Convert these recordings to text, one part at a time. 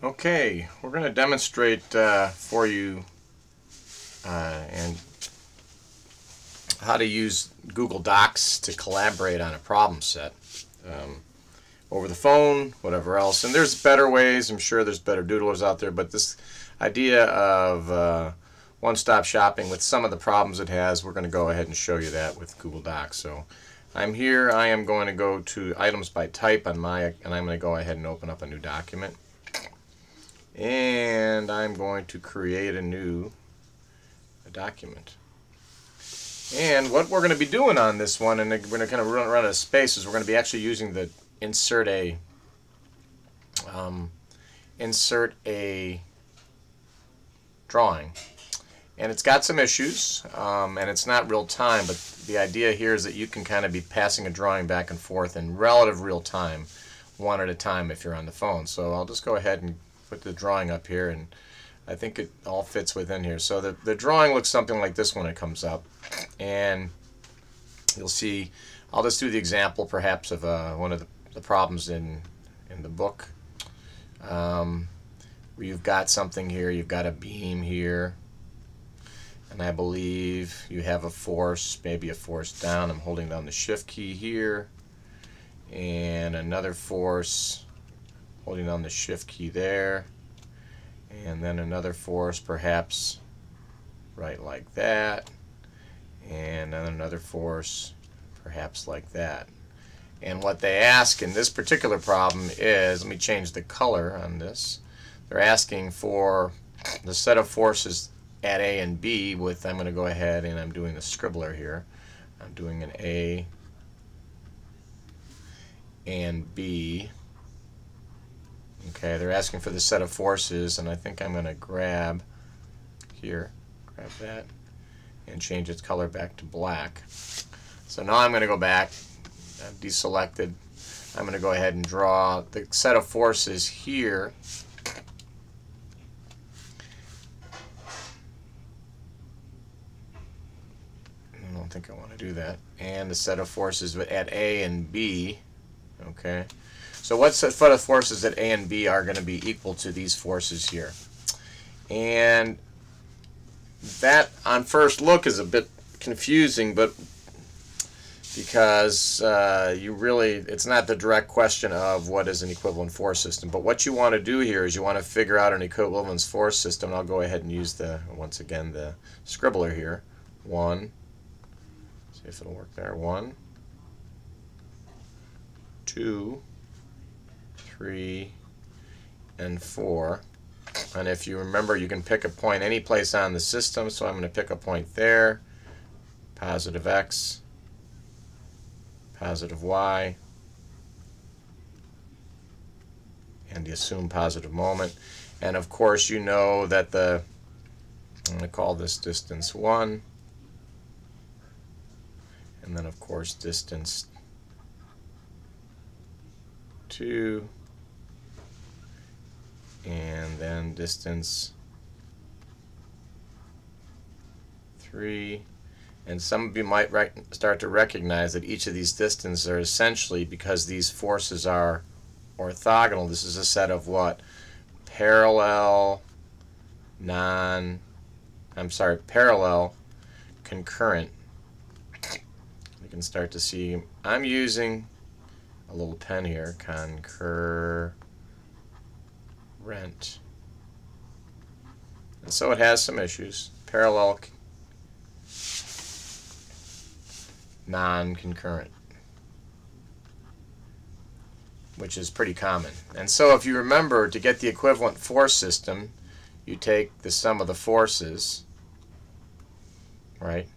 Okay, we're going to demonstrate for you and how to use Google Docs to collaborate on a problem set over the phone, whatever else. And there's better ways. I'm sure there's better doodlers out there, but this idea of one-stop shopping with some of the problems it has, we're going to go ahead and show you that with Google Docs. So I'm here. I am going to go to items by type on my, and I'm going to go ahead and open up a new document. And I'm going to create a new document. And what we're going to be doing on this one, and we're going to kind of run out of space, is we're going to be actually using the insert a drawing. And it's got some issues, and it's not real time, but the idea here is that you can kind of be passing a drawing back and forth in relative real time, one at a time if you're on the phone. So I'll just go ahead and put the drawing up here, and I think it all fits within here. So the drawing looks something like this when it comes up, and you'll see, I'll just do the example perhaps of one of the problems in the book. Where you've got something here, you've got a beam here, and I believe you have a force, maybe a force down. I'm holding down the shift key here, and another force, holding down the shift key there, and then another force perhaps right like that, and then another force perhaps like that. And what they ask in this particular problem is, let me change the color on this, they're asking for the set of forces at A and B with, I'm going to go ahead and I'm doing the scribbler here, I'm doing an A and B. Okay, they're asking for the set of forces, and I think I'm going to grab that, and change its color back to black. So now I'm going to go back, I've deselected, I'm going to go ahead and draw the set of forces here. I don't think I want to do that. And the set of forces at A and B. Okay. So what's the set of forces at A and B are going to be equal to these forces here. And that on first look is a bit confusing, but because it's not the direct question of what is an equivalent force system. But what you want to do here is you want to figure out an equivalence force system. I'll go ahead and use once again the scribbler here. 1, see if it'll work there. 1, 2, 3, and 4. And if you remember, you can pick a point any place on the system, so I'm going to pick a point there, positive x, positive y, and the assumed positive moment. And of course you know that I'm going to call this distance 1, and then of course distance 2, and then distance 3. And some of you might start to recognize that each of these distances are essentially, because these forces are orthogonal, this is a set of what? Parallel concurrent. You can start to see I'm using a little pen here, concurrent. And so it has some issues. Parallel non-concurrent, which is pretty common. And so if you remember, to get the equivalent force system, you take the sum of the forces, right?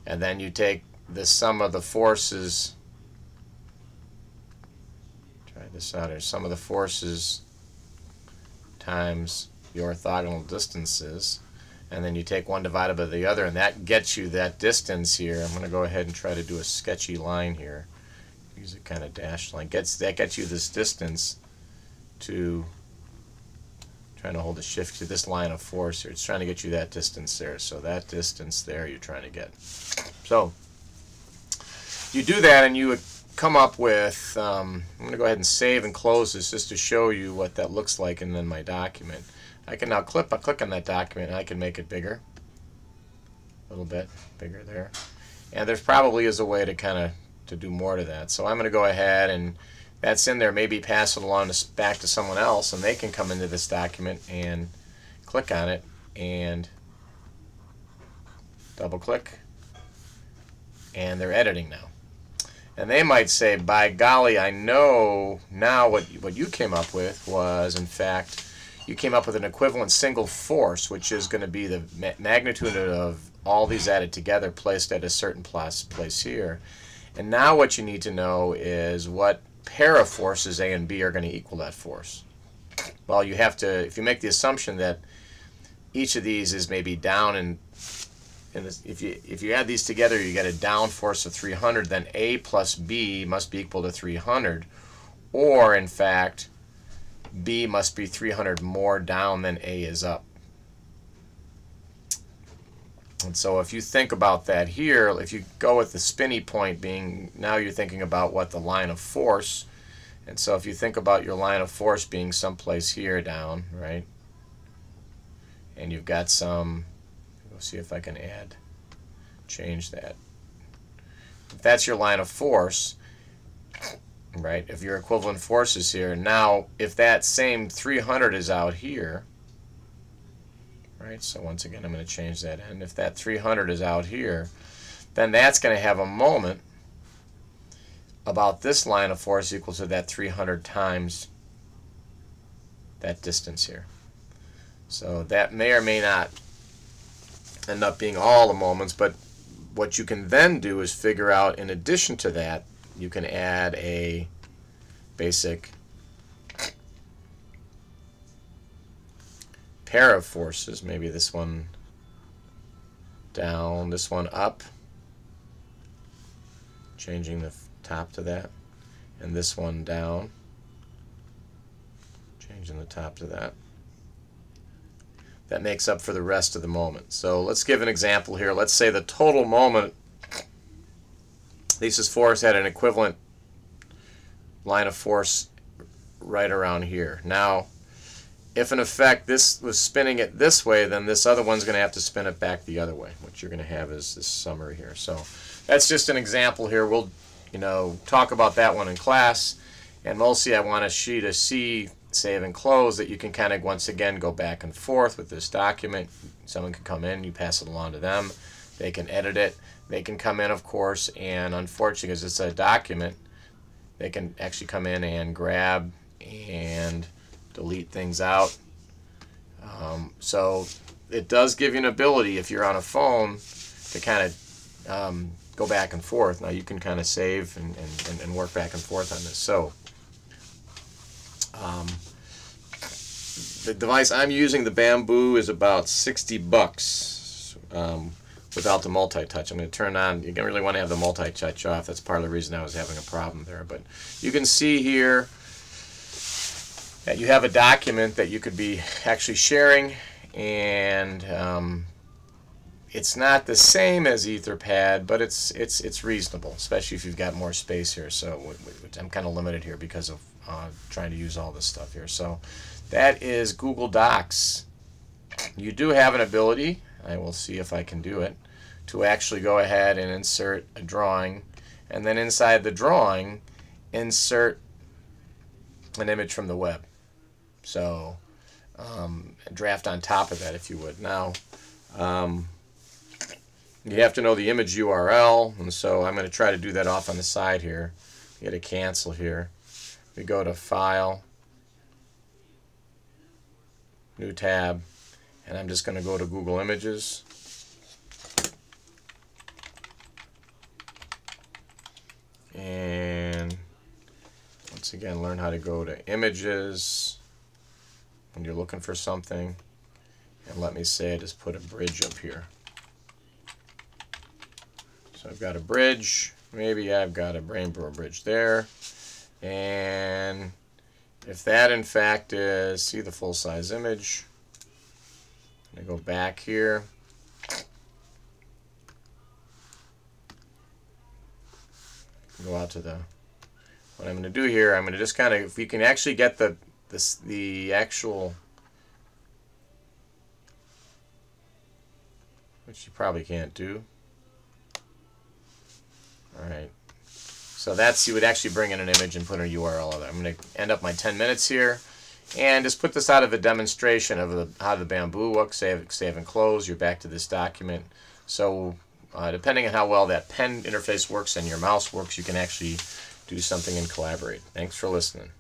And then you take the sum of the forces, try this out here, sum of the forces times the orthogonal distances, and then you take one divided by the other, and that gets you that distance here. I'm going to go ahead and try to do a sketchy line here. Use a kind of dashed line. That gets you this distance to, trying to hold the shift to this line of force here. It's trying to get you that distance there. So that distance there you're trying to get. So you do that, and you come up with, I'm going to go ahead and save and close this just to show you what that looks like in my document. I can now click on that document and I can make it bigger. A little bit bigger there. And there's probably is a way to kind of to do more to that. So I'm going to go ahead and that's in there, maybe pass it along back to someone else and they can come into this document and click on it and double click and they're editing now. And they might say, by golly, I know now what you came up with was, in fact, you came up with an equivalent single force, which is going to be the magnitude of all these added together placed at a certain place here. And now what you need to know is what pair of forces A and B are going to equal that force. Well, you have to, if you make the assumption that each of these is maybe down and if you add these together, you get a down force of 300, then A plus B must be equal to 300. Or, in fact, B must be 300 more down than A is up. And so if you think about that here, if you go with the spinny point being, now you're thinking about what the line of force. And so if you think about your line of force being someplace here down, right? And you've got some, let's see if I can change that. If that's your line of force, right, if your equivalent force is here, now if that same 300 is out here, right, so once again I'm going to change that in. If that 300 is out here, then that's going to have a moment about this line of force equal to that 300 times that distance here. So that may or may not end up being all the moments, but what you can then do is figure out, in addition to that, you can add a basic pair of forces, maybe this one down, this one up, changing the top to that, and this one down, changing the top to that. That makes up for the rest of the moment. So let's give an example here. Let's say the total moment, Lisa's force had an equivalent line of force right around here. Now, if in effect this was spinning it this way, then this other one's going to have to spin it back the other way. What you're going to have is this summary here. So that's just an example here. We'll, talk about that one in class. And mostly I want you to see, save and close, that you can kind of once again go back and forth with this document. Someone can come in, you pass it along to them, they can edit it, they can come in, of course, and unfortunately, because it's a document, they can actually come in and grab and delete things out. So it does give you an ability, if you're on a phone, to kind of go back and forth. Now you can kind of save and work back and forth on this. So the device I'm using, the Bamboo, is about 60 bucks without the multi-touch. I'm going to turn on, you don't really want to have the multi-touch off. That's part of the reason I was having a problem there. But you can see here that you have a document that you could be actually sharing, and it's not the same as Etherpad, but it's reasonable, especially if you've got more space here. So I'm kind of limited here because of trying to use all this stuff here. So that is Google Docs. You do have an ability, I will see if I can do it, to actually go ahead and insert a drawing, and then inside the drawing insert an image from the web. So draft on top of that, if you would. Now you have to know the image URL, and so I'm going to try to do that off on the side here. Get a cancel here. We go to File, New Tab, and I'm just going to go to Google Images. And once again, learn how to go to Images when you're looking for something. And let me say I just put a bridge up here. So I've got a bridge. Maybe I've got a rainbow bridge there. And if that in fact is, see the full-size image, I go back here, go out to the what I'm going to do here, I'm going to just kind of, if you can actually get the actual, which you probably can't do. Alright, so that's, you would actually bring in an image and put a URL of it. I'm going to end up my 10 minutes here and just put this out of a demonstration of how the Bamboo works. Save and close. You're back to this document. So depending on how well that pen interface works and your mouse works, you can actually do something and collaborate. Thanks for listening.